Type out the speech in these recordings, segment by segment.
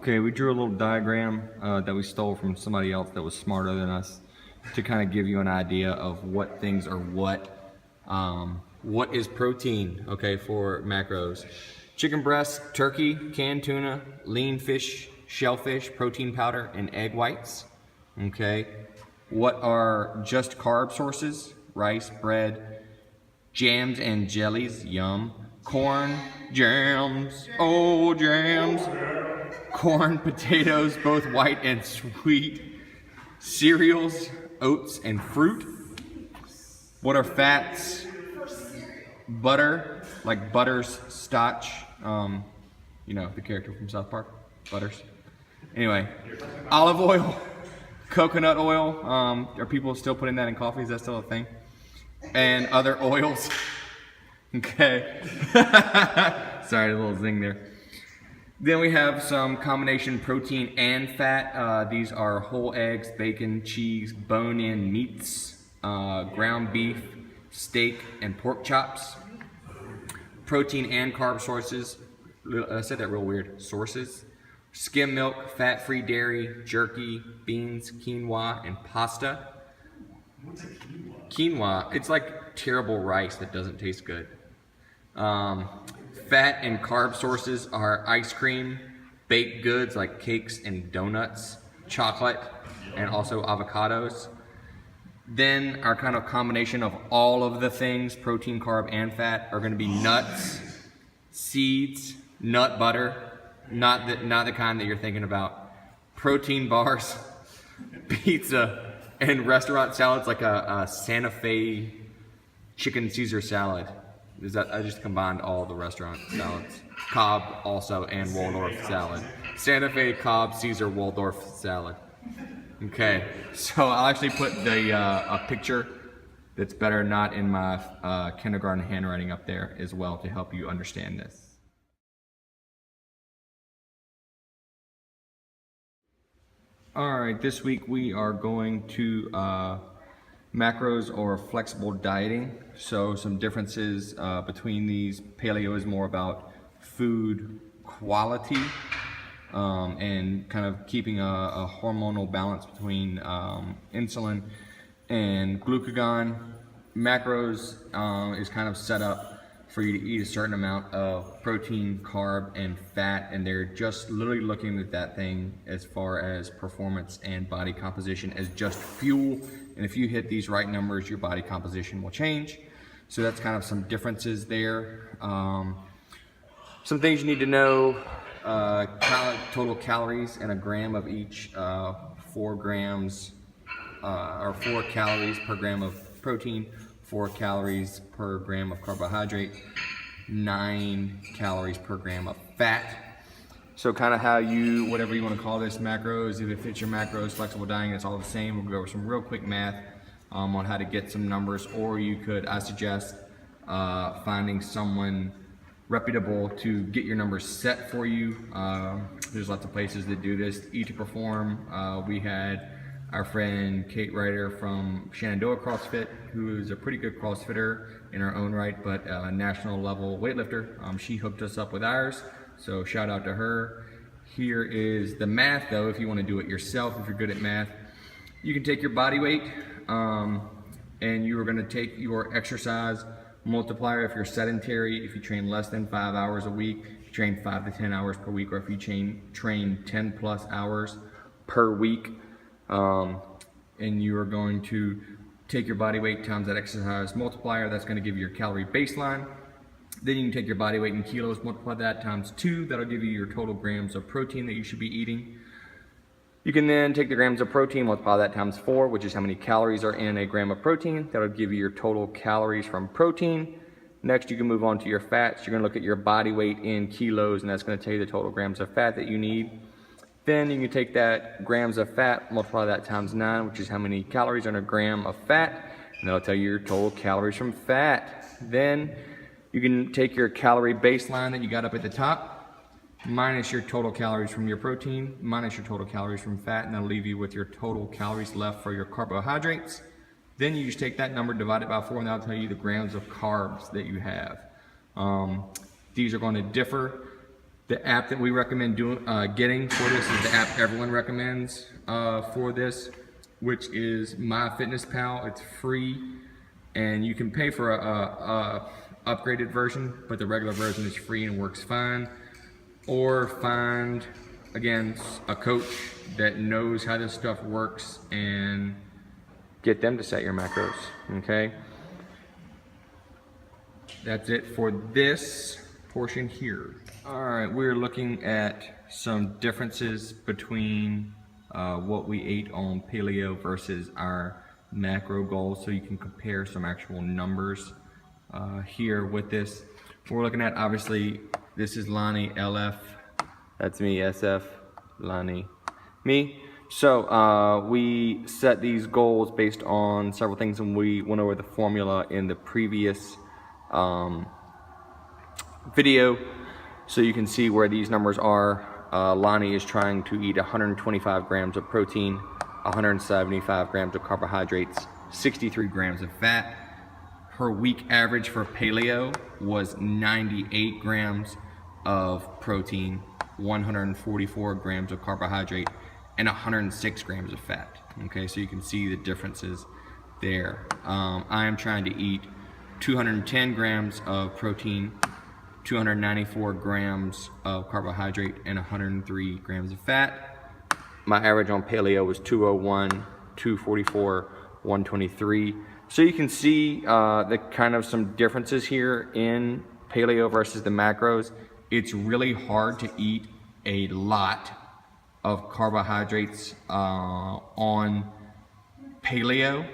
Okay, we drew a little diagram that we stole from somebody else that was smarter than us to kind of give you an idea of what things are what. What is protein, okay, for macros? Chicken breast, turkey, canned tuna, lean fish, shellfish, protein powder, and egg whites, okay? What are just carb sources? Rice, bread, jams and jellies, yum. Corn, jams, oh jams. Corn, potatoes, both white and sweet. Cereals, oats, and fruit. What are fats? Butter, like Butters, Stotch. You know, the character from South Park, Butters. Anyway, olive oil, coconut oil. Are people still putting that in coffee? Is that still a thing? And other oils. Okay. Sorry, a little zing there. Then we have some combination protein and fat. These are whole eggs, bacon, cheese, bone-in meats, ground beef, steak, and pork chops. Protein and carb sources. I said that real weird. Sources. Skim milk, fat-free dairy, jerky, beans, quinoa, and pasta. What's a quinoa? Quinoa, it's like terrible rice that doesn't taste good. Fat and carb sources are ice cream, baked goods like cakes and donuts, chocolate, and also avocados. Then our kind of combination of all of the things, protein, carb, and fat, are going to be nuts, seeds, nut butter, not the kind that you're thinking about, protein bars, pizza, and restaurant salads like a Santa Fe chicken Caesar salad. I just combined all the restaurant salads. Cobb also, and Waldorf salad. Santa Fe, Cobb, Caesar, Waldorf salad. Okay, so I'll actually put a picture that's better not in my kindergarten handwriting up there as well to help you understand this. All right, this week we are going to macros or flexible dieting. So some differences between these. Paleo is more about food quality and kind of keeping a hormonal balance between insulin and glucagon. Macros is kind of set up for you to eat a certain amount of protein, carb, and fat, and they're just literally looking at that thing as far as performance and body composition as just fuel. And if you hit these right numbers, your body composition will change. So that's kind of some differences there. Some things you need to know, total calories in a gram of each, 4 grams, or 4 calories per gram of protein, 4 calories per gram of carbohydrate, 9 calories per gram of fat. So kind of how you, whatever you want to call this, macros, if it fits your macros, flexible dieting, it's all the same. We'll go over some real quick math on how to get some numbers, or you could, I suggest finding someone reputable to get your numbers set for you. There's lots of places that do this. Eat to Perform, we had our friend Kate Ryder from Shenandoah CrossFit, who is a pretty good CrossFitter in her own right, but a national level weightlifter. She hooked us up with ours, so shout out to her. Here is the math though, if you want to do it yourself, if you're good at math. You can take your body weight and you are going to take your exercise multiplier if you're sedentary, if you train less than 5 hours a week, if you train 5 to 10 hours per week, or if you train 10 plus hours per week. And you are going to take your body weight times that exercise multiplier. That's going to give you your calorie baseline. Then you can take your body weight in kilos, multiply that times 2. That'll give you your total grams of protein that you should be eating. You can then take the grams of protein, multiply that times 4, which is how many calories are in a gram of protein. That'll give you your total calories from protein. Next, you can move on to your fats. You're going to look at your body weight in kilos, and that's going to tell you the total grams of fat that you need. Then you can take that grams of fat, multiply that times 9, which is how many calories are in a gram of fat, and that'll tell you your total calories from fat. Then you can take your calorie baseline that you got up at the top, minus your total calories from your protein, minus your total calories from fat, and that'll leave you with your total calories left for your carbohydrates. Then you just take that number, divide it by 4, and that'll tell you the grams of carbs that you have. These are going to differ The app that we recommend getting for this is the app everyone recommends for this, which is MyFitnessPal. It's free, and you can pay for a upgraded version, but the regular version is free and works fine. Or find, again, a coach that knows how this stuff works and get them to set your macros, okay? That's it for this portion here. All right, we're looking at some differences between what we ate on paleo versus our macro goals, so you can compare some actual numbers here with this. We're looking at, obviously, this is Lonnie, LF, that's me, SF, Lonnie, me. So we set these goals based on several things, and we went over the formula in the previous video, so you can see where these numbers are. Lonnie is trying to eat 125 grams of protein, 175 grams of carbohydrates, 63 grams of fat. Her week average for paleo was 98 grams of protein, 144 grams of carbohydrate, and 106 grams of fat. Okay, so you can see the differences there. I am trying to eat 210 grams of protein, 294 grams of carbohydrate, and 103 grams of fat. My average on paleo was 201, 244, 123. So you can see the kind of some differences here in paleo versus the macros. It's really hard to eat a lot of carbohydrates on paleo,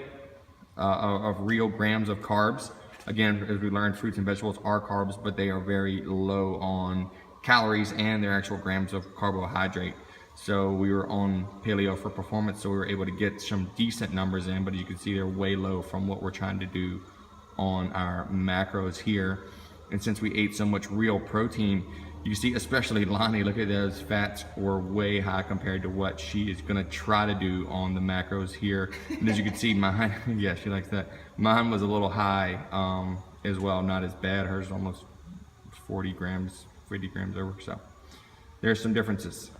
of real grams of carbs. Again, as we learned, fruits and vegetables are carbs, but they are very low on calories and their actual grams of carbohydrate. So we were on paleo for performance, so we were able to get some decent numbers in, but as you can see, they're way low from what we're trying to do on our macros here. And since we ate so much real protein, you see, especially Lonnie, look at those fats were way high compared to what she is gonna try to do on the macros here. And as you can see, mine, yeah, she likes that. Mine was a little high as well, not as bad. Hers almost 40 grams, 50 grams over, so there's some differences.